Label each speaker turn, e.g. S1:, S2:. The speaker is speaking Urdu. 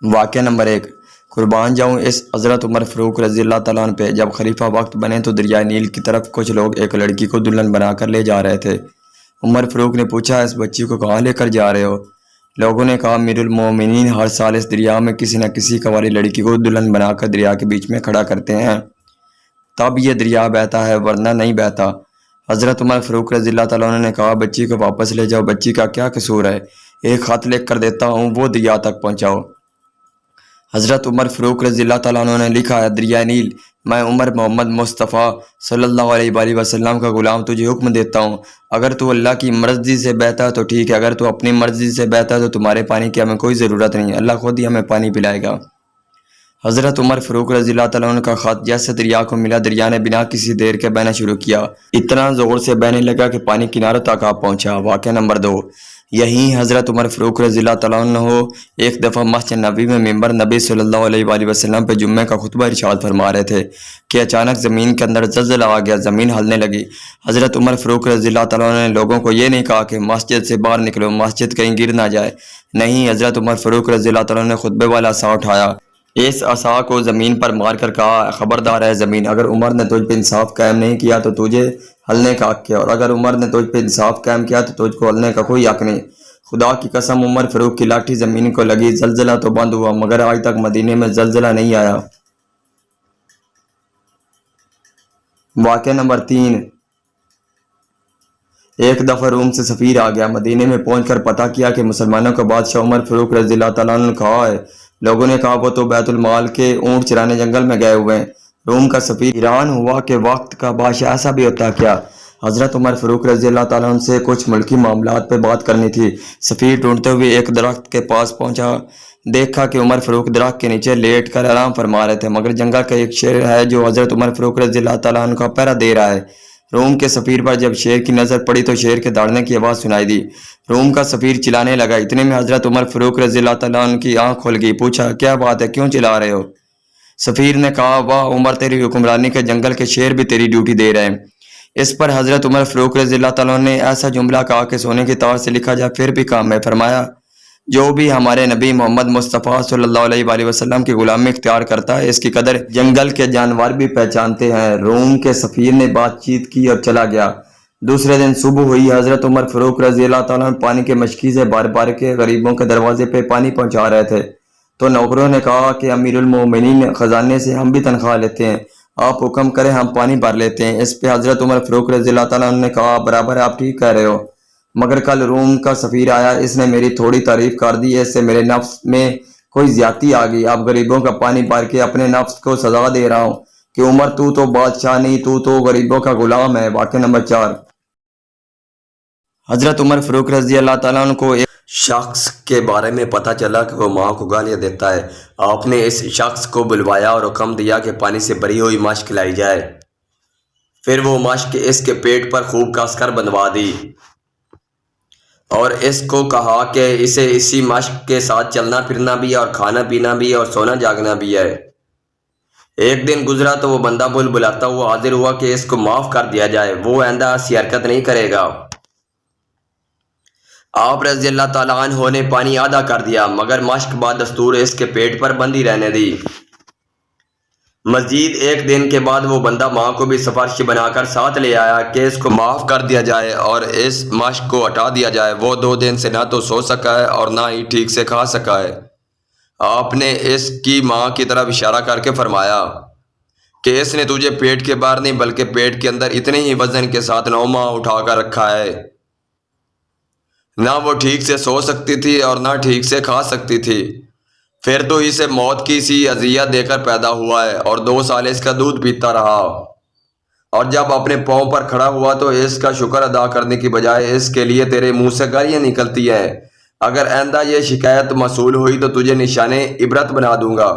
S1: واقعہ نمبر 1۔ قربان جاؤں اس حضرت عمر فاروق رضی اللہ تعالیٰ عنہ پہ۔ جب خلیفہ وقت بنے تو دریائے نیل کی طرف کچھ لوگ ایک لڑکی کو دلہن بنا کر لے جا رہے تھے۔ عمر فاروق نے پوچھا، اس بچی کو کہاں لے کر جا رہے ہو؟ لوگوں نے کہا، امیر المومنین ہر سال اس دریا میں کسی نہ کسی کنواری لڑکی کو دلہن بنا کر دریا کے بیچ میں کھڑا کرتے ہیں، تب یہ دریا بہتا ہے ورنہ نہیں بہتا۔ حضرت عمر فاروق رضی اللہ تعالیٰ عنہ نے کہا، بچی کو واپس لے جاؤ، بچی کا کیا قصور ہے؟ ایک خط لکھ کر دیتا ہوں، وہ دریا تک پہنچاؤ۔ حضرت عمر فاروق رضی اللہ تعالیٰ عنہ نے لکھا ہے، دریائے نیل، میں عمر محمد مصطفیٰ صلی اللہ علیہ وآلہ وسلم کا غلام تجھے حکم دیتا ہوں، اگر تو اللہ کی مرضی سے بہتا ہے تو ٹھیک ہے، اگر تو اپنی مرضی سے بہتا ہے تو تمہارے پانی کی ہمیں کوئی ضرورت نہیں، اللہ خود ہی ہمیں پانی پلائے گا۔ حضرت عمر فاروق رضی اللہ تعالیٰ عنہ کا خط جیسے دریا کو ملا، دریا نے بنا کسی دیر کے بہنا شروع کیا، اتنا زور سے بہنے لگا کہ پانی کناروں تک آ پہنچا۔ واقعہ نمبر 2۔ یہیں حضرت عمر فاروق رضی اللہ تعالیٰ عنہ ایک دفعہ مسجد نبوی میں ممبر نبی صلی اللہ علیہ وآلہ وسلم پہ جمعہ کا خطبہ ارشاد فرما رہے تھے کہ اچانک زمین کے اندر زلزلہ آ گیا، زمین ہلنے لگی۔ حضرت عمر فاروق رضی اللہ تعالیٰ عنہ نے لوگوں کو یہ نہیں کہا کہ مسجد سے باہر نکلو، مسجد کہیں گر نہ جائے، نہیں، حضرت عمر فاروق رضی اللہ تعالیٰ عنہ نے خطبے والا عصا اٹھایا، اس عصا کو زمین پر مار کر کہا، خبردار ہے زمین، اگر عمر نے تجھ پہ انصاف قائم نہیں کیا تو تجھے ہلنے کا حق کیا، اور اگر عمر نے تجھ پہ انصاف قائم کیا تو تجھ کو ہلنے کا کوئی حق نہیں۔ خدا کی قسم، عمر فاروق کی لاٹھی زمین کو لگی، زلزلہ تو بند ہوا مگر آج تک مدینے میں زلزلہ نہیں آیا۔ واقعہ نمبر 3۔ ایک دفعہ روم سے سفیر آ گیا، مدینے میں پہنچ کر پتہ کیا کہ مسلمانوں کا بادشاہ عمر فاروق رضی اللہ تعالیٰ عنہ کہاں ہے۔ لوگوں نے کہا، وہ تو بیت المال کے اونٹ چرانے جنگل میں گئے ہوئے ہیں۔ روم کا سفیر حیران ہوا کہ وقت کا بادشاہ ایسا بھی ہوتا کیا۔ حضرت عمر فاروق رضی اللہ تعالیٰ عنہ سے کچھ ملکی معاملات پہ بات کرنی تھی۔ سفیر ڈھونڈتے ہوئے ایک درخت کے پاس پہنچا، دیکھا کہ عمر فاروق درخت کے نیچے لیٹ کر آرام فرما رہے تھے، مگر جنگل کا ایک شیر ہے جو حضرت عمر فاروق رضی اللہ تعالیٰ عنہ کا پہرا دے رہا ہے۔ روم کے سفیر پر جب شیر کی نظر پڑی تو شیر کے داڑنے کی آواز سنائی دی۔ روم کا سفیر چلانے لگا، اتنے میں حضرت عمر فاروق رضی اللہ تعالیٰ عنہ کی آنکھ کھل گئی۔ پوچھا، کیا بات ہے، کیوں چلا رہے ہو؟ سفیر نے کہا، واہ عمر، تیری حکمرانی کے جنگل کے شیر بھی تیری ڈیوٹی دے رہے ہیں۔ اس پر حضرت عمر فاروق رضی اللہ تعالیٰ عنہ نے ایسا جملہ کہا کہ سونے کی تار سے لکھا جائے پھر بھی کام ہے۔ فرمایا، جو بھی ہمارے نبی محمد مصطفیٰ صلی اللہ علیہ وآلہ وسلم کی غلامی اختیار کرتا ہے، اس کی قدر جنگل کے جانور بھی پہچانتے ہیں۔ روم کے سفیر نے بات چیت کی اور چلا گیا۔ دوسرے دن صبح ہوئی، حضرت عمر فاروق رضی اللہ تعالیٰ عنہ پانی کے مشکی سے بار بار کے غریبوں کے دروازے پہ پانی پہنچا رہے تھے، تو نوکروں نے کہا کہ امیر المومنین، خزانے سے ہم بھی تنخواہ لیتے ہیں، آپ حکم کریں ہم پانی بھر لیتے ہیں۔ اس پہ حضرت عمر فاروق رضی اللہ تعالیٰ عنہ نے کہا، برابر آپ ٹھیک کہہ رہے ہو، مگر کل روم کا سفیر آیا، اس نے میری تھوڑی تعریف کر دی، اس سے میرے نفس میں کوئی زیادتی آ گئی، اب غریبوں کا پانی بھر کے اپنے نفس کو سزا دے رہا ہوں کہ عمر تو بادشاہ نہیں، تو غریبوں کا غلام ہے۔ واقعہ نمبر 4۔ حضرت عمر فاروق رضی اللہ تعالیٰ عنہ کو ایک شخص کے بارے میں پتہ چلا کہ وہ ماں کو گالیاں دیتا ہے۔ آپ نے اس شخص کو بلوایا اور حکم دیا کہ پانی سے بری ہوئی مشک لائی جائے، پھر وہ مشک اس کے پیٹ پر خوب کس کر بندھوا دی اور اس کو کہا کہ اسے اسی مشک کے ساتھ چلنا پھرنا بھی اور کھانا پینا بھی اور سونا جاگنا بھی ہے۔ ایک دن گزرا تو وہ بندہ بلاتا ہوا حاضر ہوا کہ اس کو معاف کر دیا جائے، وہ آئندہ ایسی حرکت نہیں کرے گا۔ آپ رضی اللہ تعالیٰ عنہ نے پانی آدھا کر دیا، مگر مشک بعد دستور اس کے پیٹ پر بندھی رہنے دی۔ مزید ایک دن کے بعد وہ بندہ ماں کو بھی سفارش بنا کر ساتھ لے آیا کہ اس کو معاف کر دیا جائے اور اس مشک کو ہٹا دیا جائے۔ وہ 2 دن سے نہ تو سو سکا ہے اور نہ ہی ٹھیک سے کھا سکا ہے۔ آپ نے اس کی ماں کی طرف اشارہ کر کے فرمایا کہ اس نے تجھے پیٹ کے باہر نہیں بلکہ پیٹ کے اندر اتنے ہی وزن کے ساتھ 9 ماہ اٹھا کر رکھا ہے، نہ وہ ٹھیک سے سو سکتی تھی اور نہ ٹھیک سے کھا سکتی تھی، پھر تو اسے موت کی سی اذیت دے کر پیدا ہوا ہے اور 2 سال اس کا دودھ پیتا رہا، اور جب اپنے پاؤں پر کھڑا ہوا تو اس کا شکر ادا کرنے کی بجائے اس کے لیے تیرے منہ سے گالیاں نکلتی ہیں۔ اگر آئندہ یہ شکایت موصول ہوئی تو تجھے نشان عبرت بنا دوں گا۔